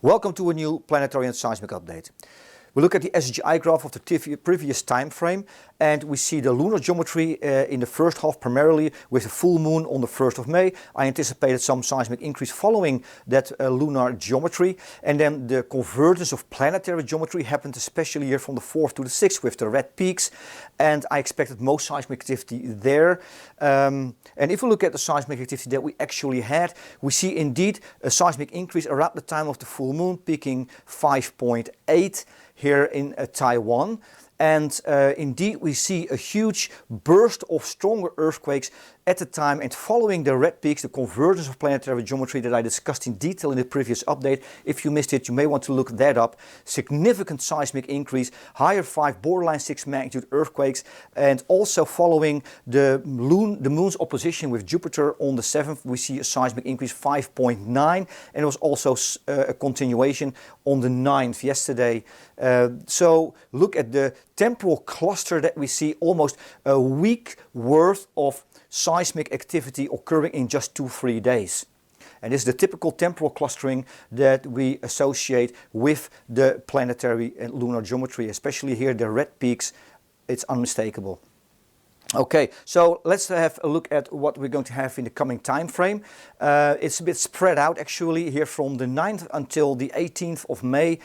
Welcome to a new Planetary and Seismic update. We look at the SGI graph of the previous time frame, and we see the lunar geometry in the first half primarily with the full moon on the 1st of May. I anticipated some seismic increase following that lunar geometry, and then the convergence of planetary geometry happened especially here from the 4th to the 6th with the red peaks, and I expected most seismic activity there. And if we look at the seismic activity that we actually had, we see indeed a seismic increase around the time of the full moon, peaking 5.8 here in Taiwan. And indeed we see a huge burst of stronger earthquakes at the time, and following the red peaks, the convergence of planetary geometry that I discussed in detail in the previous update. If you missed it, you may want to look that up. Significant seismic increase, higher 5 borderline 6 magnitude earthquakes, and also following the moon's opposition with Jupiter on the 7th, we see a seismic increase 5.9, and it was also a continuation on the 9th yesterday. So look at the temporal cluster that we see, almost a week worth of seismic activity occurring in just 2-3 days. And this is the typical temporal clustering that we associate with the planetary and lunar geometry, especially here the red peaks. It's unmistakable. Okay, so let's have a look at what we're going to have in the coming time frame. It's a bit spread out actually here from the 9th until the 18th of May.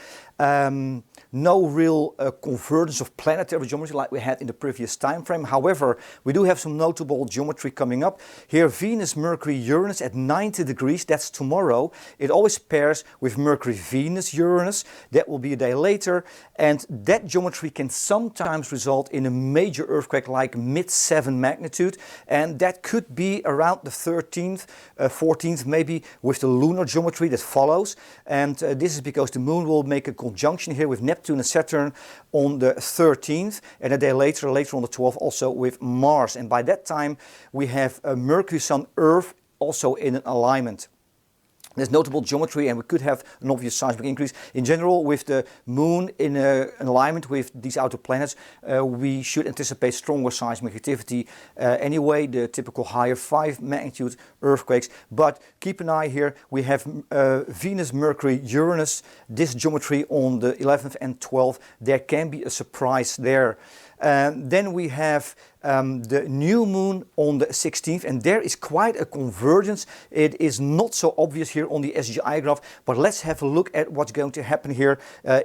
No real convergence of planetary geometry like we had in the previous time frame. However, we do have some notable geometry coming up. Here Venus, Mercury, Uranus at 90 degrees, that's tomorrow. It always pairs with Mercury, Venus, Uranus. That will be a day later, and that geometry can sometimes result in a major earthquake like mid-7 magnitude, and that could be around the 13th, 14th maybe, with the lunar geometry that follows. And this is because the moon will make a conjunction here with Neptune and Saturn on the 13th, and a day later on the 12th, also with Mars. And by that time we have Mercury, Sun, Earth also in an alignment. There's notable geometry, and we could have an obvious seismic increase. In general, with the moon in an alignment with these outer planets, we should anticipate stronger seismic activity anyway, the typical higher 5 magnitude earthquakes. But keep an eye here, we have Venus, Mercury, Uranus, this geometry on the 11th and 12th. There can be a surprise there. Then we have the new moon on the 16th, and there is quite a convergence. It is not so obvious here on the SGI graph, but let's have a look at what's going to happen here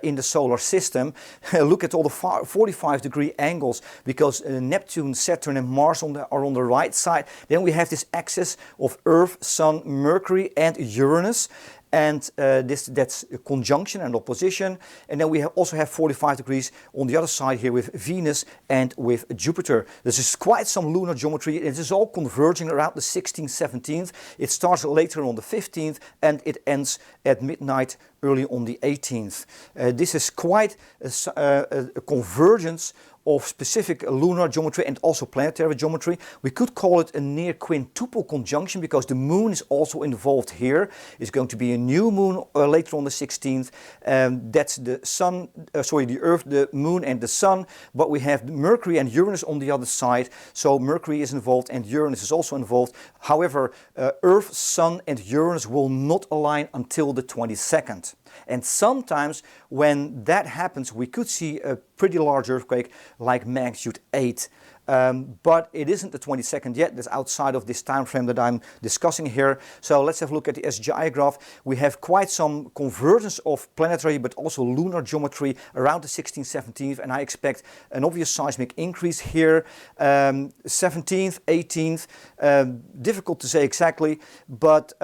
in the solar system. Look at all the 45-degree angles, because Neptune, Saturn and Mars are on the right side. Then we have this axis of Earth, Sun, Mercury and Uranus. And that's a conjunction and opposition. And then we also have 45 degrees on the other side here with Venus and with Jupiter. This is quite some lunar geometry. It is all converging around the 16th, 17th. It starts later on the 15th and it ends at midnight early on the 18th. This is quite a convergence of specific lunar geometry and also planetary geometry. We could call it a near quintuple conjunction because the moon is also involved here. It's going to be a new moon later on the 16th. That's the sun, the Earth, the moon and the sun. But we have Mercury and Uranus on the other side. So Mercury is involved and Uranus is also involved. However, Earth, Sun and Uranus will not align until the 22nd. And sometimes when that happens, we could see a pretty large earthquake like magnitude 8. But it isn't the 22nd yet. That's outside of this time frame that I'm discussing here. So let's have a look at the SGI graph. We have quite some convergence of planetary but also lunar geometry around the 16th, 17th, and I expect an obvious seismic increase here. 17th, 18th, difficult to say exactly, but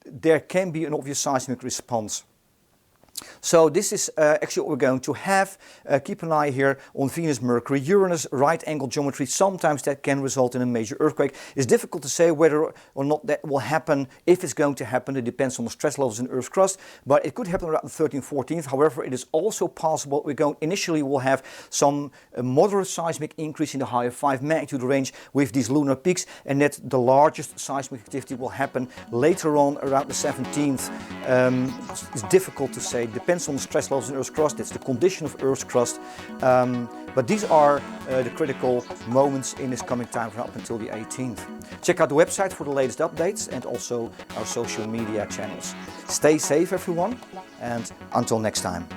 there can be an obvious seismic response. So this is actually what we're going to have. Keep an eye here on Venus, Mercury, Uranus, right angle geometry. Sometimes that can result in a major earthquake. It's difficult to say whether or not that will happen, if it's going to happen. It depends on the stress levels in Earth's crust, but it could happen around the 13th, 14th. However, it is also possible initially we'll have some moderate seismic increase in the higher 5 magnitude range with these lunar peaks, and that the largest seismic activity will happen later on around the 17th. It's difficult to say It depends on the stress levels in Earth's crust. It's the condition of Earth's crust. But these are the critical moments in this coming time frame up until the 18th. Check out the website for the latest updates and also our social media channels. Stay safe everyone, and until next time.